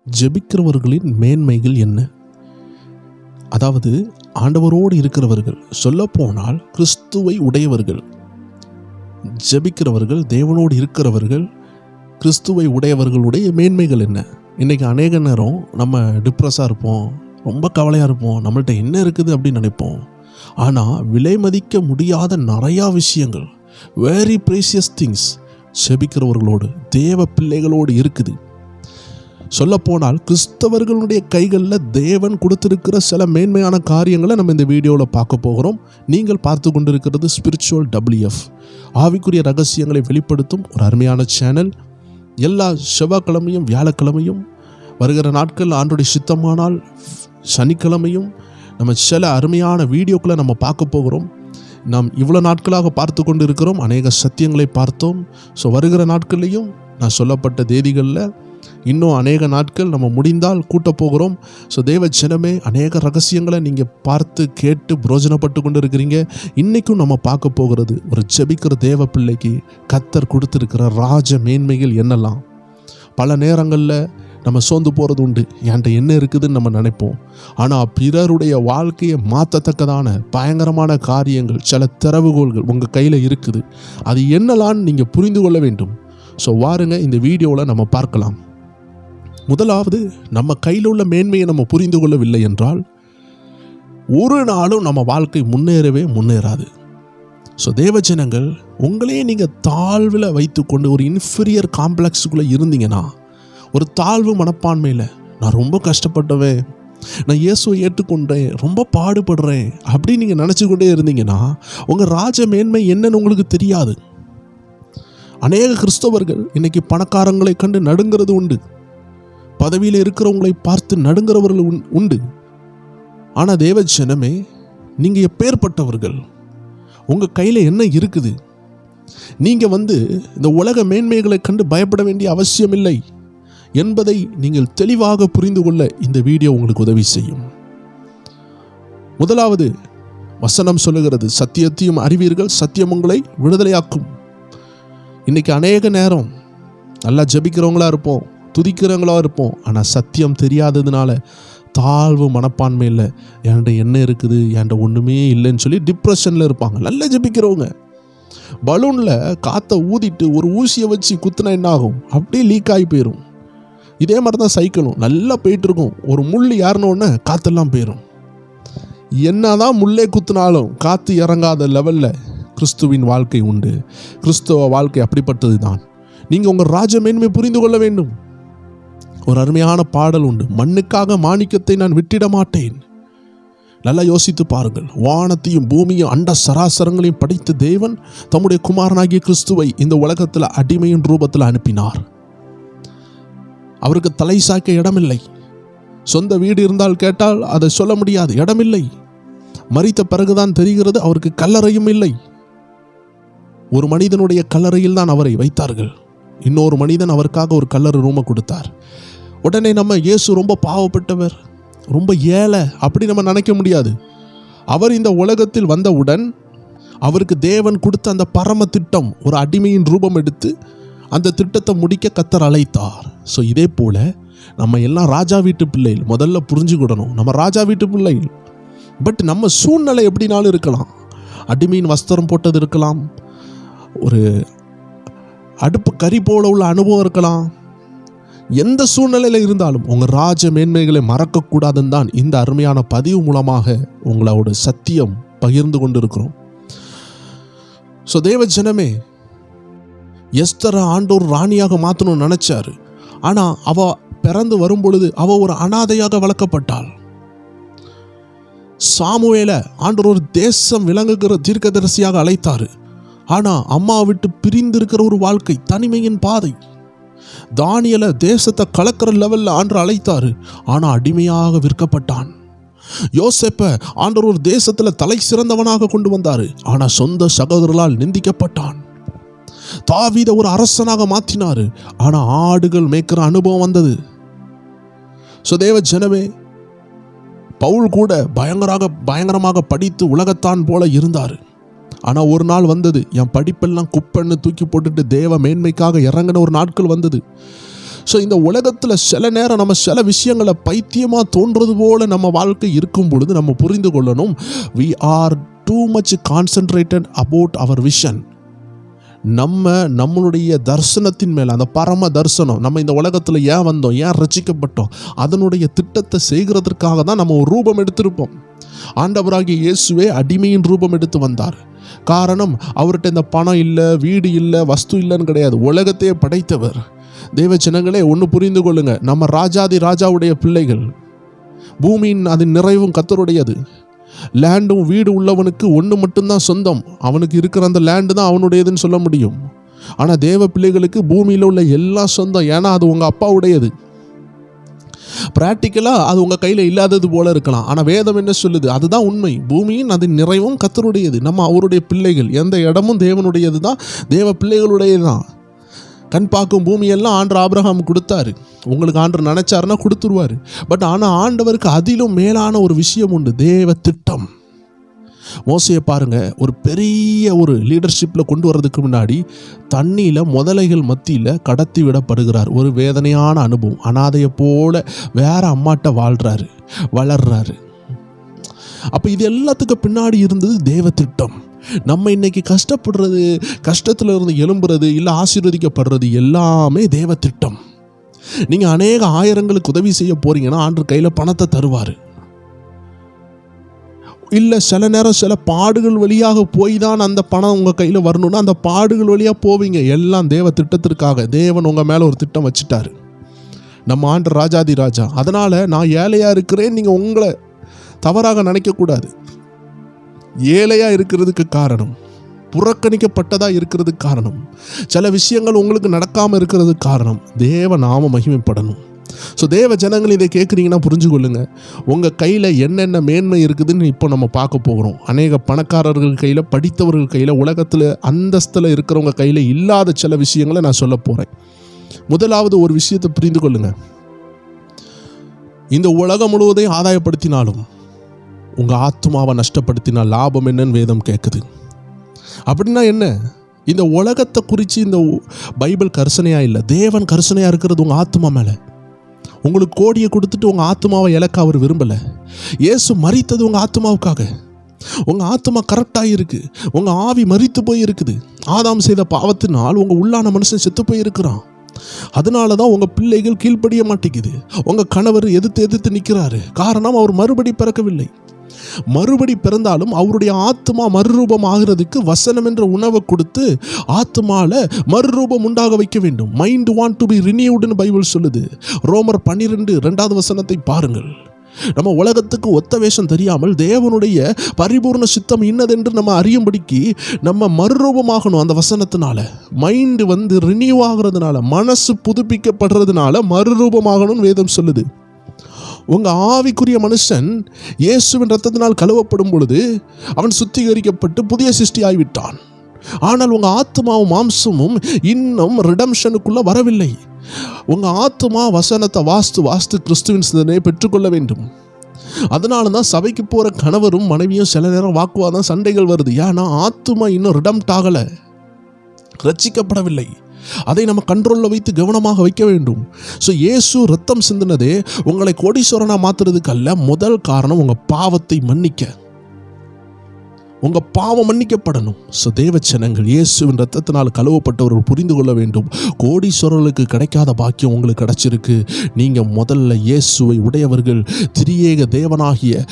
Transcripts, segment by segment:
ஜெபிக்கிறவர்களின் மேன்மைகள் என்ன? அதாவது ஆண்டவரோடு இருக்கிறவர்கள், சொல்லப்போனால் கிறிஸ்துவை உடையவர்கள், ஜெபிக்கிறவர்கள், தேவனோடு இருக்கிறவர்கள், கிறிஸ்துவை உடையவர்களுடைய மேன்மைகள் என்ன? இன்றைக்கி அநேக நேரம் நம்ம டிப்ரெஸ்ஸாக இருப்போம், ரொம்ப கவலையாக இருப்போம், நம்மள்ட்ட என்ன இருக்குது அப்படின்னு நினைப்போம். ஆனால் விலை மதிக்க முடியாத நிறையா விஷயங்கள், வெரி ப்ரீசியஸ் திங்ஸ் ஜெபிக்கிறவர்களோடு, தேவ பிள்ளைகளோடு இருக்குது. சொல்லப்போனால் கிறிஸ்தவர்களுடைய கைகளில் தேவன் கொடுத்திருக்கிற சில மேன்மையான காரியங்களை நம்ம இந்த வீடியோவில் பார்க்க போகிறோம். நீங்கள் பார்த்து கொண்டிருக்கிறது ஸ்பிரிச்சுவல் WF, ஆவிக்குரிய ரகசியங்களை வெளிப்படுத்தும் ஒரு அருமையான சேனல். எல்லா செவ்வாய்க்கிழமையும் வியாழக்கிழமையும், வருகிற நாட்கள் ஆண்டோடைய சித்தமானால் சனிக்கிழமையும் நம்ம சில அருமையான வீடியோக்களை நம்ம பார்க்க போகிறோம். நாம் இவ்வளோ நாட்களாக பார்த்து கொண்டு இருக்கிறோம், அநேக சத்தியங்களை பார்த்தோம். ஸோ வருகிற நாட்கள்லையும் நான் சொல்லப்பட்ட தேதிகளில் இன்னும் அநேக நாட்கள் நம்ம முடிந்தால் கூட்ட போகிறோம். ஸோ தேவ ஜனமே, அநேக ரகசியங்களை நீங்கள் பார்த்து கேட்டு பிரோஜனப்பட்டு கொண்டு இருக்கிறீங்க. இன்றைக்கும் நம்ம பார்க்க போகிறது, ஒரு ஜெபிக்கிற தேவ பிள்ளைக்கு கர்த்தர் கொடுத்துருக்கிற ராஜ மேன்மைகள் என்னெல்லாம். பல நேரங்களில் நம்ம சோர்ந்து போகிறது உண்டு, என்கிட்ட என்ன இருக்குதுன்னு நம்ம நினைப்போம். ஆனால் பிறருடைய வாழ்க்கையை மாற்றத்தக்கதான பயங்கரமான காரியங்கள், சில திறவுகோள்கள் உங்கள் கையில் இருக்குது. அது என்னலான்னு நீங்கள் புரிந்து கொள்ள வேண்டும். ஸோ வாருங்க, இந்த வீடியோவில் நம்ம பார்க்கலாம். முதலாவது, நம்ம கையில் உள்ள மேன்மையை நம்ம புரிந்து கொள்ளவில்லை என்றால் ஒரு நாளும் நம்ம வாழ்க்கை முன்னேறாது. ஸோ தேவஜனங்கள், உங்களையே நீங்கள் தாழ்வில் வைத்துக்கொண்டு ஒரு இன்ஃபீரியர் காம்ப்ளெக்ஸுக்குள்ளே இருந்தீங்கன்னா, ஒரு தாழ்வு மனப்பான்மையில் நான் ரொம்ப கஷ்டப்பட்டவேன், நான் இயேசுவை ஏற்றுக்கொண்டேன், ரொம்ப பாடுபடுறேன் அப்படி நீங்கள் நினச்சி கொண்டே இருந்தீங்கன்னா உங்கள் ராஜ மேன்மை என்னன்னு உங்களுக்கு தெரியாது. அநேக கிறிஸ்தவர்கள் இன்னைக்கு பணக்காரங்களை கண்டு நடுங்கிறது உண்டு, பதவியில் இருக்கிறவங்களை பார்த்து நடுங்கிறவர்கள் உண்டு. ஆனால் தேவ ஜனமே, நீங்கள் எப்பேற்பட்டவர்கள், உங்கள் கையில் என்ன இருக்குது? நீங்கள் இந்த உலக மேன்மைகளை கண்டு பயப்பட வேண்டிய அவசியம் இல்லை என்பதை நீங்கள் தெளிவாக புரிந்து கொள்ள இந்த வீடியோ உங்களுக்கு உதவி செய்யும். முதலாவது வசனம் சொல்லுகிறது, சத்தியத்தையும் அறிவீர்கள், சத்தியம் உங்களை விடுதலையாக்கும். இன்னைக்கு அநேக நேரம் நல்லா ஜெபிக்கிறவங்களா இருப்போம், துதிக்கிறவங்களா இருப்போம், ஆனால் சத்தியம் தெரியாததுனால தாழ்வு மனப்பான்மை இல்லை, என்கிட்ட என்ன இருக்குது, என்கிட்ட ஒன்றுமே இல்லைன்னு சொல்லி டிப்ரெஷனில் இருப்பாங்க. நல்லா ஜெபிக்கிறவங்க பலூனில் காற்றை ஊதிட்டு ஒரு ஊசியை வச்சு குத்துனா என்ன ஆகும்? அப்படியே லீக் ஆகி போயிடும். இதே மாதிரி தான் சைக்கிளும் நல்லா போயிட்டுருக்கும், ஒரு முள் ஏறினோடனே காற்றெல்லாம் போயிடும். என்னதான் முள்ளே குத்துனாலும் காற்று இறங்காத லெவலில் கிறிஸ்துவின் வாழ்க்கை உண்டு. கிறிஸ்துவ வாழ்க்கை அப்படிப்பட்டது தான். நீங்கள் உங்கள் ராஜ மேன்மை புரிந்து கொள்ள வேண்டும். ஒரு அருமையான பாடல் உண்டு, மண்ணுக்காக மாணிக்கத்தை நான் விட்டிட மாட்டேன். நல்லா யோசித்து பாருங்கள், வானத்தையும் பூமியும் அண்ட சராசரங்களையும் படைத்த தேவன் தம்முடைய குமாரனாகிய கிறிஸ்துவை இந்த உலகத்தில் அடிமையின் ரூபத்தில் அனுப்பினார். அவருக்கு தலை சாய்க்க இடமில்லை. சொந்த வீடு இருந்தால் கேட்டால் அதை சொல்ல முடியாது, இடமில்லை. மரித்த பிறகுதான் தெரிகிறது அவருக்கு கல்லறையும் இல்லை. ஒரு மனிதனுடைய கல்லறையில் தான் அவரை வைத்தார்கள். இன்னொரு மனிதன் அவருக்காக ஒரு கல்லறை ரூமை கொடுத்தார். உடனே நம்ம இயேசு ரொம்ப பாவப்பட்டவர், ரொம்ப ஏழை அப்படி நம்ம நினைக்க முடியாது. அவர் இந்த உலகத்தில் வந்தவுடன் அவருக்கு தேவன் கொடுத்த அந்த பரம திட்டம், ஒரு அடிமையின் ரூபம் எடுத்து அந்த திட்டத்தை முடிக்க கர்த்தர் அழைத்தார். ஸோ இதே போல நம்ம எல்லாம் ராஜா வீட்டு பிள்ளைகள். முதல்ல புரிஞ்சுக்கிடணும், நம்ம ராஜா வீட்டு பிள்ளைகள். பட் நம்ம சூழ்நிலை எப்படினாலும் இருக்கலாம். அடிமையின் வஸ்திரம் போட்டது இருக்கலாம், ஒரு அடுப்பு கறி போல உள்ள அனுபவம் இருக்கலாம். எந்த சூழ்நிலையில் இருந்தாலும் உங்கள் ராஜ மேன்மைகளை மறக்கக்கூடாதுன்னு தான் இந்த அருமையான பதிவு மூலமாக உங்களோட சத்தியம் பகிர்ந்து கொண்டு இருக்கிறோம். ஸோ தேவ ஜனமே, எஸ்தரை ஆண்டவர் ராணியாக மாற்றணும்னு நினைச்சாரு. ஆனால் அவ பிறந்து வரும் பொழுது அவ ஒரு அனாதையாக வளர்க்கப்பட்டாள். சாமுவேலை ஆண்டவர் ஒரு தேசம் விளங்குகிற தீர்க்கதரிசியாக அழைத்தாரு. ஆனால் அம்மா விட்டு பிரிந்திருக்கிற ஒரு வாழ்க்கை, தனிமையின் பாதை. தானியேலை தேசத்தை கலக்கிற லெவலில் ஆண்டவர் அழைத்தாரு. ஆனால் அடிமையாக விற்கப்பட்டான். யோசேப்பை ஆண்டவர் ஒரு தேசத்தில் தலை சிறந்தவனாக கொண்டு வந்தாரு. ஆனால் சொந்த சகோதரர்களால் நிந்திக்கப்பட்டான். தாவீதை ஒரு அரசனாக மாற்றினாரு. ஆனால் ஆடுகள் மேய்க்கிற அனுபவம் வந்தது. ஸோ தேவ ஜனமே, பவுல் கூட பயங்கரமாக படித்து உலகத்தான் போல இருந்தார். ஆனால் ஒரு நாள் வந்தது, என் படிப்பெல்லாம் குப்பைன்னு தூக்கி போட்டுட்டு தேவ மேன்மைக்காக இறங்கின ஒரு நாட்கள் வந்தது. ஸோ இந்த உலகத்தில் சில நேரம் நம்ம சில விஷயங்களை பைத்தியமாக தோன்றது போல நம்ம வாழ்க்கை இருக்கும் பொழுது நம்ம புரிந்து கொள்ளணும், we are too much concentrated about our vision. நம்மளுடைய தரிசனத்தின் மேலே, அந்த பரம தரிசனம், நம்ம இந்த உலகத்தில் ஏன் வந்தோம், ஏன் ரட்சிக்கப்பட்டோம், அதனுடைய திட்டத்தை செய்கிறதற்காக தான் நம்ம ஒரு ரூபம் எடுத்திருப்போம். ஆண்டவராகிய இயேசுவே அடிமையின் ரூபம் எடுத்து வந்தார். காரணம், அவர்கிட்ட இந்த பணம் இல்லை, வீடு இல்லை, வஸ்து இல்லைன்னு கிடையாது. உலகத்தையே படைத்தவர். தேவ ஜனங்களே, ஒன்று புரிந்து கொள்ளுங்க, நம்ம ராஜாதி ராஜாவுடைய பிள்ளைகள். பூமியின் அதன் நிறைவும் கர்த்தருடையது. லேண்டும் வீடு உள்ளவனுக்கு ஒன்று மட்டும்தான் சொந்தம். அவனுக்கு இருக்கிற அந்த லேண்டு தான் அவனுடையதுன்னு சொல்ல முடியும். ஆனால் தேவ பிள்ளைகளுக்கு பூமியில் உள்ள எல்லாம் சொந்தம். ஏன்னா அது உங்கள் அப்பாவுடையது. ப்ராக்டிக்கலாக அது உங்கள் கையில் இல்லாதது போல இருக்கலாம். ஆனால் வேதம் என்ன சொல்லுது? அதுதான் உண்மை. பூமியின் அதன் நிறைவும் கர்த்தருடையது. நம்ம அவருடைய பிள்ளைகள். எந்த இடமும் தேவனுடையது தான், தேவ பிள்ளைகளுடையது தான். கண் பார்க்கும் பூமியெல்லாம் ஆண்டவர் ஆபிரகாம் கொடுத்தாரு. உங்களுக்கு ஆண்டவர் நினைச்சாருன்னா கொடுத்துருவார். பட் ஆனால் ஆண்டவருக்கு அதிலும் மேலான ஒரு விஷயம் உண்டு, தேவ திட்டம். மோசையை பாருங்க, ஒரு பெரிய ஒரு லீடர்ஷிப்பில் கொண்டு வர்றதுக்கு முன்னாடி தண்ணியில் முதலைகள் மத்தியில் கடத்தி விடப்படுகிறார். ஒரு வேதனையான அனுபவம். அனாதையை போல வேற அம்மாட்ட வாழ்கிறாரு, வளர்றாரு. அப்போ இது எல்லாத்துக்கும் பின்னாடி இருந்தது தேவ திட்டம். நம்ம இன்னைக்கு கஷ்டப்படுறது, கஷ்டத்தில் இருந்து எழும்புறது, இல்லை ஆசீர்வதிக்கப்படுறது எல்லாமே தேவ திட்டம். நீங்கள் அநேக ஆயிரங்களுக்கு உதவி செய்ய போறீங்கன்னா ஆண்டவர் கையில் பணத்தை தருவார். இல்லை சில நேரம் சில பாடுகள் வழியாக போய் தான் அந்த பணம் உங்கள் கையில் வரணும்னா அந்த பாடுகள் வழியாக போவீங்க. எல்லாம் தேவ திட்டத்திற்காக. தேவன் உங்கள் மேலே ஒரு திட்டம் வச்சுட்டாரு. நம்ம ஆண்டவர் ராஜாதி ராஜா. அதனால் நான் ஏழையாக இருக்கிறேன் நீங்கள் உங்களை தவறாக நினைக்கக்கூடாது. ஏழையாக இருக்கிறதுக்கு காரணம், புறக்கணிக்கப்பட்டதாக இருக்கிறதுக்கு காரணம், சில விஷயங்கள் உங்களுக்கு நடக்காமல் இருக்கிறதுக்கு காரணம், தேவ நாம மகிமைப்படணும். ஸோ தேவ ஜனங்கள் இதை கேட்குறீங்கன்னா புரிஞ்சு கொள்ளுங்க, உங்கள் கையில் என்னென்ன மேன்மை இருக்குதுன்னு இப்போ நம்ம பார்க்க போகிறோம். அநேக பணக்காரர்கள் கையில், படித்தவர்கள் கையில், உலகத்தில் அந்தஸ்தில் இருக்கிறவங்க கையில் இல்லாத சில விஷயங்களை நான் சொல்ல போகிறேன். முதலாவது ஒரு விஷயத்தை புரிந்து கொள்ளுங்க, இந்த உலகம் முழுவதையும் ஆதாயப்படுத்தினாலும் உங்கள் ஆத்மாவை நஷ்டப்படுத்தினால் லாபம் என்னன்னு வேதம் கேட்குது. அப்படின்னா என்ன? இந்த உலகத்தை குறித்து இந்த பைபிள் கரிசனையாக இல்லை, தேவன் கரிசனையாக இருக்கிறது உங்கள் ஆத்மா மேலே. உங்களுக்கு கோடியை கொடுத்துட்டு உங்கள் ஆத்மாவை இழக்க அவர் விரும்பலை. இயேசு மரித்தது உங்கள் ஆத்மாவுக்காக. உங்கள் ஆத்மா கரெக்டாக இருக்குது, உங்கள் ஆவி மரித்து போய் இருக்குது. ஆதாம் செய்த பாவத்தினால் உங்கள் உள்ளான மனுஷன் செத்து போய் இருக்கிறான். அதனால தான் உங்கள் பிள்ளைகள் கீழ்ப்படிய மாட்டேங்குது. உங்கள் கணவர் எதிர்த்து நிற்கிறாரு. காரணம், அவர் மறுபடி பிறக்கவில்லை. மறுபடி பிறந்தாலும் அவருடைய ஆத்மா மறுரூபம் ஆகிறதுக்கு வசனம் என்ற உணவை கொடுத்து ஆத்மால மறுரூபம் உண்டாக வைக்க வேண்டும். மைண்ட் வாண்ட் டு பி ரினியூடுன்னு பைபிள் சொல்லுது. ரோமர் 12:2 வசனத்தை பாருங்கள். நம்ம உலகத்துக்கு ஒத்த வேஷம் தெரியாமல் தேவனுடைய பரிபூர்ண சித்தம் இன்னதென்று நம்ம அறியும்படிக்கு நம்ம மறுரூபமாகணும். அந்த வசனத்தினால மைண்டு ரினியூ ஆகிறதுனால, மனசு புதுப்பிக்கப்படுறதுனால மறுரூபமாகணும்னு வேதம் சொல்லுது. உங்கள் ஆவிக்குரிய மனுஷன் இயேசுவின் இரத்தத்தினால் கழுவப்படும் பொழுது அவன் சுத்திகரிக்கப்பட்டு புதிய சிருஷ்டி ஆகிவிட்டான். ஆனால் உங்கள் ஆத்மாவும் மாம்சமும் இன்னும் ரிடம்ஷனுக்குள்ளே வரவில்லை. உங்கள் ஆத்மா வசனத்தை வாஸ்து கிறிஸ்துவின் சிந்தனையை பெற்றுக்கொள்ள வேண்டும். அதனால தான் சபைக்கு போகிற கணவரும் மனைவியும் சில நேரம் வாக்குவாதம், சண்டைகள் வருது. ஏன்னா ஆத்மா இன்னும் ரிடம்ட் ஆகலை, ரட்சிக்கப்படவில்லை. அதை நம்ம கண்ட்ரோலில் வைத்து கவனமாக வைக்க வேண்டும். ஸோ இயேசு ரத்தம் சிந்தினதே உங்களை கோடீஸ்வரனா மாற்றுறதுக்கு அல்ல. முதல் காரணம் உங்கள் பாவத்தை மன்னிக்க. உங்கள் பாவம் மன்னிக்கப்படணும். ஸோ தேவச்சனங்கள், இயேசுவின் ரத்தத்தினால் கழுவப்பட்டவர்கள் புரிந்து கொள்ள வேண்டும், கோடீஸ்வரர்களுக்கு கிடைக்காத பாக்கியம் உங்களுக்கு கிடைச்சிருக்கு. நீங்கள் முதல்ல இயேசுவை உடையவர்கள், திரியேக தேவனாகிய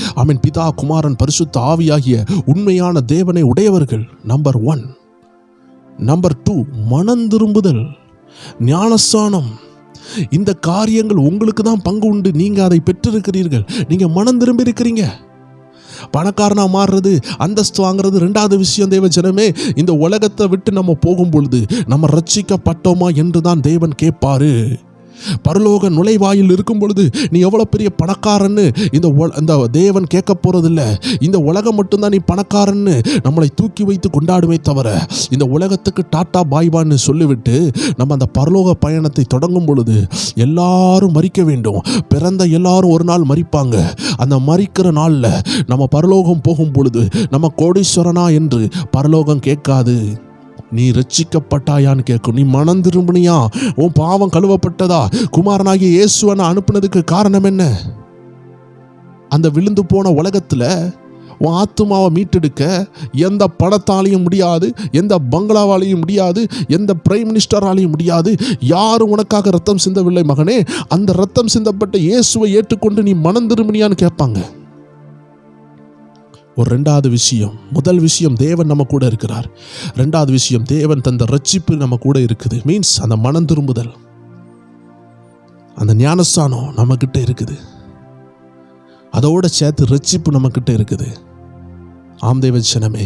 பிதா, குமாரன், பரிசுத்த ஆவியாகிய உண்மையான தேவனை உடையவர்கள். நம்பர் 1. நம்பர் 2, மனம் திரும்புதல், ஞானஸ்தானம். இந்த காரியங்கள் உங்களுக்கு தான் பங்கு உண்டு. நீங்கள் அதை பெற்றிருக்கிறீர்கள். நீங்கள் மனம் திரும்பி இருக்கிறீங்க. பணக்காரனா மாறுறது, அந்தஸ்து வாங்குறது ரெண்டாவது விஷயம். தேவ ஜனமே, இந்த உலகத்தை விட்டு நம்ம போகும் பொழுது நம்ம ரட்சிக்கப்பட்டோமா என்று தான் தேவன் கேட்பாரு. பரலோக நுழைவாயில் இருக்கும் பொழுது நீ எவ்வளோ பெரிய பணக்காரன்னு இந்த தேவன் கேட்க போகிறதில்ல. இந்த உலகம் மட்டும்தான் நீ பணக்காரன்னு நம்மளை தூக்கி வைத்து கொண்டாடுமே தவிர, இந்த உலகத்துக்கு டாட்டா பாய்பான்னு சொல்லிவிட்டு நம்ம அந்த பரலோக பயணத்தை தொடங்கும் பொழுது எல்லாரும் மரிக்க வேண்டும். பிறந்த எல்லாரும் ஒரு நாள் மரிப்பாங்க. அந்த மரிக்கிற நாளில் நம்ம பரலோகம் போகும் பொழுது நம்ம கோடீஸ்வரனா என்று பரலோகம் கேட்காது. நீ ரட்சிக்கப்பட்டாயான்னு கேட்கும். நீ மனம் திரும்பினியா? உன் பாவம் கழுவப்பட்டதா? குமாரனாகிய இயேசுவை நான் அனுப்புனதுக்கு காரணம் என்ன? அந்த விழுந்து போன உலகத்தில் உன் ஆத்துமாவை மீட்டெடுக்க எந்த பணத்தாலையும் முடியாது, எந்த பங்களாவாலையும் முடியாது, எந்த பிரைம் மினிஸ்டராலையும் முடியாது. யாரும் உனக்காக ரத்தம் சிந்தவில்லை மகனே. அந்த ரத்தம் சிந்தப்பட்ட இயேசுவை ஏற்றுக்கொண்டு நீ மனம் திரும்பினியான்னு கேட்பாங்க. ஒரு ரெண்டாவது விஷயம், முதல் விஷயம் தேவன் நம்ம கூட இருக்கிறார். ரெண்டாவது விஷயம், தேவன் தந்த ரட்சிப்பு நம்ம கூட இருக்குது. மீன்ஸ் அந்த மனம் திரும்புதல், அந்த ஞானஸ்தானம் நம்ம கிட்ட இருக்குது. அதோட சேர்த்து ரட்சிப்பு நம்ம கிட்ட இருக்குது. ஆம் தேவ ஜனமே,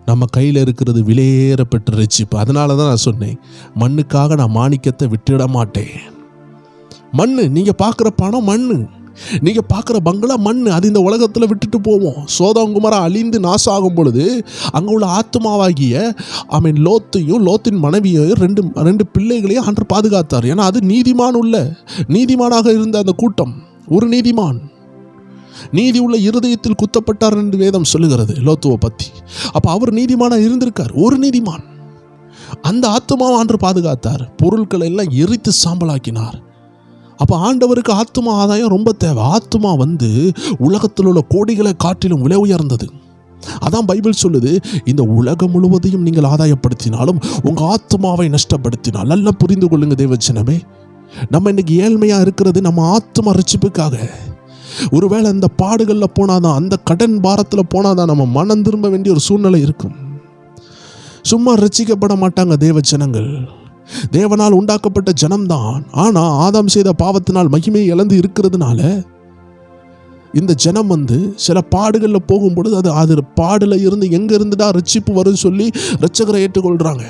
நம்ம கையில் இருக்கிறது விலையேற பெற்ற ரட்சிப்பு. அதனால தான் நான் சொன்னேன், மண்ணுக்காக நான் மாணிக்கத்தை விட்டுட மாட்டேன். மண்ணு, நீங்க பார்க்குற பணம் மண்ணு, நீங்க பார்க்குற பங்களா மண்ணு, அது இந்த உலகத்தில் விட்டுட்டு போவோம். சோதோம் குமரா அழிந்து நாசாகும் பொழுது அங்கே உள்ள ஆத்மாவாகிய லோத்தையும் லோத்தின் மனைவியையும் ரெண்டு பிள்ளைகளையும் ஆண்டவர் பாதுகாத்தார். ஏன்னா அது நீதிமானாக இருந்த அந்த கூட்டம். ஒரு நீதிமான், நீதி உள்ள இருதயத்தில் குத்தப்பட்டார் என்று வேதம் சொல்லுகிறது லோத்துவை பற்றி. அப்போ அவர் நீதிமானாக இருந்திருக்கார். ஒரு நீதிமான். அந்த ஆத்மாவை ஆண்டவர் பாதுகாத்தார். பொருட்களை எல்லாம் எரித்து சாம்பலாக்கினார். அப்போ ஆண்டவருக்கு ஆத்மா ஆதாயம் ரொம்ப தேவை. ஆத்மா உலகத்தில் உள்ள கோடிகளை காட்டிலும் விலை உயர்ந்தது. அதான் பைபிள் சொல்லுது, இந்த உலகம் முழுவதையும் நீங்கள் ஆதாயப்படுத்தினாலும் உங்கள் ஆத்மாவை நஷ்டப்படுத்தினால். நல்லா புரிந்து கொள்ளுங்க தேவஜனமே, நம்ம இன்னைக்கு ஏழ்மையாக இருக்கிறது நம்ம ஆத்மா ரட்சிப்புக்காக. ஒருவேளை அந்த பாடுகளில் போனாதான், அந்த கடன் பாரத்தில் போனாதான் நம்ம மனம் திரும்ப வேண்டிய ஒரு சூழ்நிலை இருக்கும். சும்மா ரட்சிக்கப்பட மாட்டாங்க தேவ ஜனங்கள். தேவனால் உண்டாக்கப்பட்ட ஜனம்தான். ஆனா ஆதாம் செய்த பாவத்தினால் மகிமையை இழந்து இருக்கிறதுனால இந்த ஜனம் சில பாடுகளில் போகும்பொழுது அது பாடுல இருந்து எங்க இருந்துடா ரட்சிப்பு வரும்னு சொல்லி ரட்சகரை ஏற்றுக்கொள்றாங்க.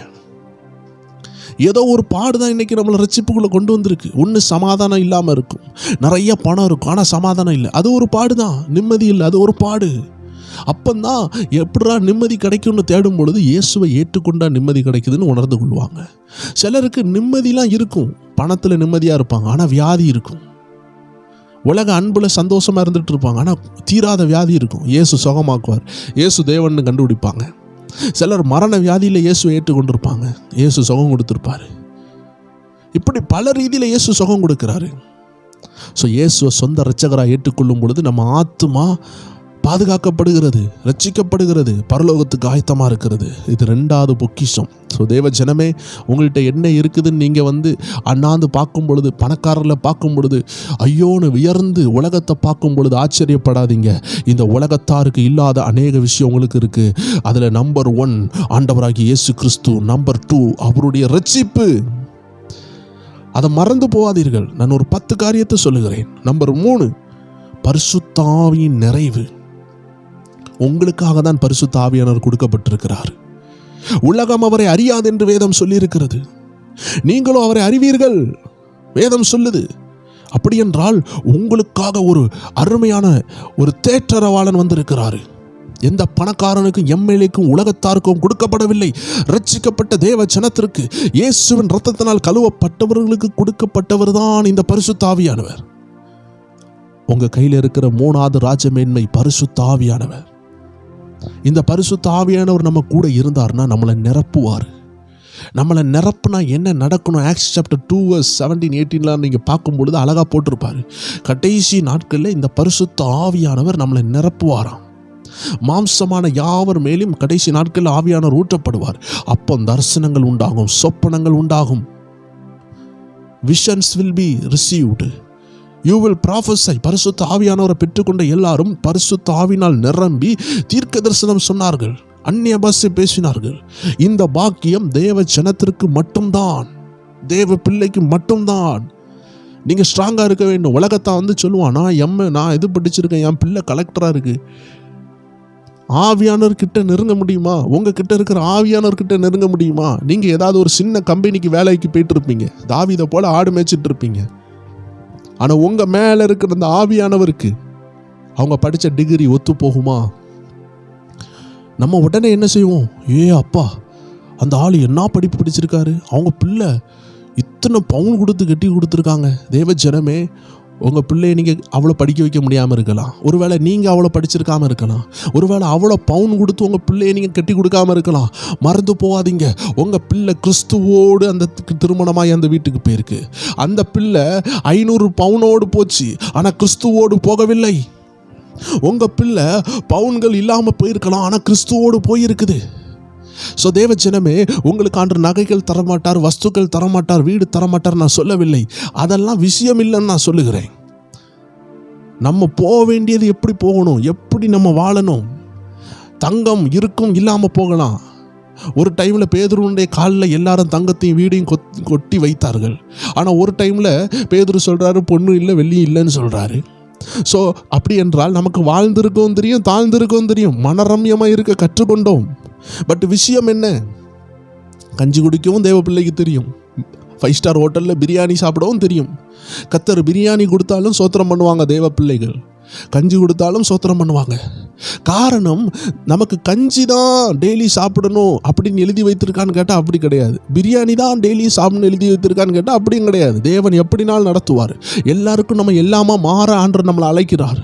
ஏதோ ஒரு பாடுதான் இன்னைக்கு நம்மளை ரட்சிப்புக்குள்ள கொண்டு வந்திருக்கு. ஒன்று சமாதானம் இல்லாமல் இருக்கும், நிறைய பணம் இருக்கும், ஆனால் சமாதானம் இல்லை. அது ஒரு பாடுதான். நிம்மதி இல்லை, அது ஒரு பாடு. அப்பந்தான் எப்படா நிம்மதி கிடைக்கும்னு தேடும் பொழுது இயேசுவை ஏற்றுக்கொண்டா நிம்மதி கிடைக்குதுன்னு உணர்ந்து கொள்வாங்க. சிலருக்கு நிம்மதிலாம் இருக்கும், பணத்தில் நிம்மதியாக இருப்பாங்க, ஆனால் வியாதி இருக்கும். உலக அன்பில் சந்தோஷமாக இருந்துட்டு இருப்பாங்க, ஆனால் தீராத வியாதி இருக்கும். இயேசு சுகமாக்குவார், இயேசு தேவன்னு கண்டுபிடிப்பாங்க. சிலர் மரண வியாதியில் இயேசுவை ஏற்றுக்கொண்டிருப்பாங்க, இயேசு சுகம் கொடுத்துருப்பாரு. இப்படி பல ரீதியில் இயேசு சுகம் கொடுக்கிறாரு. ஸோ இயேசுவை சொந்த இரட்சகராக ஏற்றுக்கொள்ளும் பொழுது நம்ம ஆத்துமா பாதுகாக்கப்படுகிறது, ரட்சிக்கப்படுகிறது, பரலோகத்துக்கு ஆயத்தமாக இருக்கிறது. இது ரெண்டாவது பொக்கிஷம். ஸோ தேவ ஜனமே, உங்கள்கிட்ட என்ன இருக்குதுன்னு நீங்கள் அண்ணாந்து பார்க்கும் பொழுது, பணக்காரரில் பார்க்கும் பொழுது ஐயோன்னு வியர்ந்து உலகத்தை பார்க்கும் பொழுது ஆச்சரியப்படாதீங்க. இந்த உலகத்தாருக்கு இல்லாத அநேக விஷயம் உங்களுக்கு இருக்குது. அதில் நம்பர் 1 ஆண்டவராகிய இயேசு கிறிஸ்து, நம்பர் 2 அவருடைய ரட்சிப்பு. அதை மறந்து போகாதீர்கள். நான் ஒரு 10 காரியத்தை சொல்லுகிறேன். நம்பர் 3 பரிசுத்த ஆவியின் நிறைவு. உங்களுக்காக தான் பரிசுத்த ஆவியானவர் கொடுக்கப்பட்டிருக்கிறார். உலகம் அவரை அறியாது என்று வேதம் சொல்லி இருக்கிறது. நீங்களும் அவரை அறிவீர்கள், வேதம் சொல்லுது. அப்படி என்றால் உங்களுக்காக ஒரு அருமையான ஒரு தேற்றரவாளன் வந்திருக்கிறாரு. எந்த பணக்காரனுக்கும் எம்எல்ஏக்கும் உலகத்தாருக்கும் கொடுக்கப்படவில்லை. ரட்சிக்கப்பட்ட தேவ ஜனத்திற்கு, இயேசுவின் இரத்தத்தினால் கழுவப்பட்டவர்களுக்கு கொடுக்கப்பட்டவர் தான் இந்த பரிசுத்த ஆவியானவர். உங்க கையில் இருக்கிற 3வது ராஜமேன்மை பரிசுத்த ஆவியானவர். இந்த பரிசுத்த ஆவியானவர் நம்ம கூட இருந்தார்னா நம்மளை நிரப்புவார். நம்மளை நிரப்புனா என்ன நடக்கணும்? ஆக்ட்ஸ் சாப்டர் 2:17-18 நீங்கள் பார்க்கும் பொழுது அழகாக போட்டிருப்பாரு. கடைசி நாட்களில் இந்த பரிசுத்த ஆவியானவர் நம்மளை நிரப்புவாராம். மாம்சமான யாவர் மேலும் கடைசி நாட்களில் ஆவியானவர் ஊற்றப்படுவார். அப்போ தரிசனங்கள் உண்டாகும், சொப்பனங்கள் உண்டாகும். Visions will be received. You will prophesy. பரிசுத்த ஆவியானவரை பெற்றுக்கொண்ட எல்லாரும் பரிசுத்த ஆவினால் நிரம்பி தீர்க்க தரிசனம் சொன்னார்கள், அந்நிய பாஷை பேசினார்கள். இந்த பாக்கியம் தேவ ஜனத்திற்கு மட்டும்தான், தேவ பிள்ளைக்கு மட்டும்தான். நீங்கள் ஸ்ட்ராங்காக இருக்க வேண்டும். உலகத்தை சொல்லுவான், நான் இது படிச்சிருக்கேன், என் பிள்ளை கலெக்டராக இருக்கு. ஆவியானவர்கிட்ட நெருங்க முடியுமா? உங்ககிட்ட இருக்கிற ஆவியானவர்கிட்ட நெருங்க முடியுமா? நீங்கள் ஏதாவது ஒரு சின்ன கம்பெனிக்கு வேலைக்கு போயிட்டு இருப்பீங்க, தாவீதை போல ஆடு மேய்ச்சிட்டு இருப்பீங்க. ஆனால் உங்கள் மேலே இருக்கிற அந்த ஆவியானவருக்கு அவங்க படித்த டிகிரி ஒத்து போகுமா? நம்ம உடனே என்ன செய்வோம்? அப்பா, அந்த ஆள் என்ன படிப்பு படிச்சிருக்காரு, அவங்க பிள்ளை இத்தனை பவுன் கொடுத்து கட்டி கொடுத்துருக்காங்க. தேவ ஜனமே, உங்கள் பிள்ளையை நீங்கள் அவ்வளோ படிக்க வைக்க முடியாமல் இருக்கலாம். ஒருவேளை நீங்கள் அவ்வளோ படிச்சிருக்காமல் இருக்கலாம். ஒருவேளை அவ்வளோ பவுன் கொடுத்து உங்கள் பிள்ளையை நீங்கள் கட்டி கொடுக்காமல் இருக்கலாம். மறந்து போகாதீங்க, உங்கள் பிள்ளை கிறிஸ்துவோடு அந்த திருமணமாகி அந்த வீட்டுக்கு போயிருக்கு. அந்த பிள்ளை 500 பவுனோடு போச்சு, ஆனால் கிறிஸ்துவோடு போகவில்லை. உங்கள் பிள்ளை பவுன்கள் இல்லாமல் போயிருக்கலாம், ஆனால் கிறிஸ்துவோடு போயிருக்குது. ஸோ தேவ ஜனமே, உங்களுக்கு ஆண்டவர் நகைகள் தரமாட்டார், வஸ்துக்கள் தரமாட்டார், வீடு தரமாட்டார் நான் சொல்லவில்லை. அதெல்லாம் விஷயம் இல்லைன்னு நான் சொல்லுகிறேன். நம்ம போக வேண்டியது எப்படி போகணும், எப்படி நம்ம வாழணும். தங்கம் இருக்கும், இல்லாமல் போகலாம். ஒரு டைமில் பேதுருடைய காலில் எல்லாரும் தங்கத்தையும் வீடையும் கொட்டி வைத்தார்கள். ஆனால் ஒரு டைமில் பேதுரு சொல்கிறாரு பொண்ணு இல்லை வெள்ளியும் இல்லைன்னு சொல்கிறாரு. ஸோ அப்படி என்றால் நமக்கு வாழ்ந்திருக்கவும் தெரியும், தாழ்ந்திருக்கவும் தெரியும், மனரம்யமாக இருக்க கற்றுக்கொண்டோம். பட் விஷயம் என்ன? கஞ்சி குடிக்கவும் தேவ பிள்ளைக்கு தெரியும், 5 ஸ்டார் ஹோட்டலில் பிரியாணி சாப்பிடவும் தெரியும். கர்த்தர் பிரியாணி கொடுத்தாலும் சோத்திரம் பண்ணுவாங்க தேவ பிள்ளைகள், கஞ்சி கொடுத்தாலும் சோத்திரம் பண்ணுவாங்க. காரணம், நமக்கு கஞ்சி தான் டெய்லி சாப்பிடணும் அப்படின்னு எழுதி வைத்திருக்கான்னு கேட்டால் அப்படி கிடையாது. பிரியாணி தான் டெய்லி சாப்பிடணும் எழுதி வைத்திருக்கான்னு கேட்டால் அப்படியும் கிடையாது. தேவன் எப்படினாலும் நடத்துவார். எல்லாருக்கும் நம்ம எல்லாமா மாற ஆண்டவர் நம்மளை அழைக்கிறார்.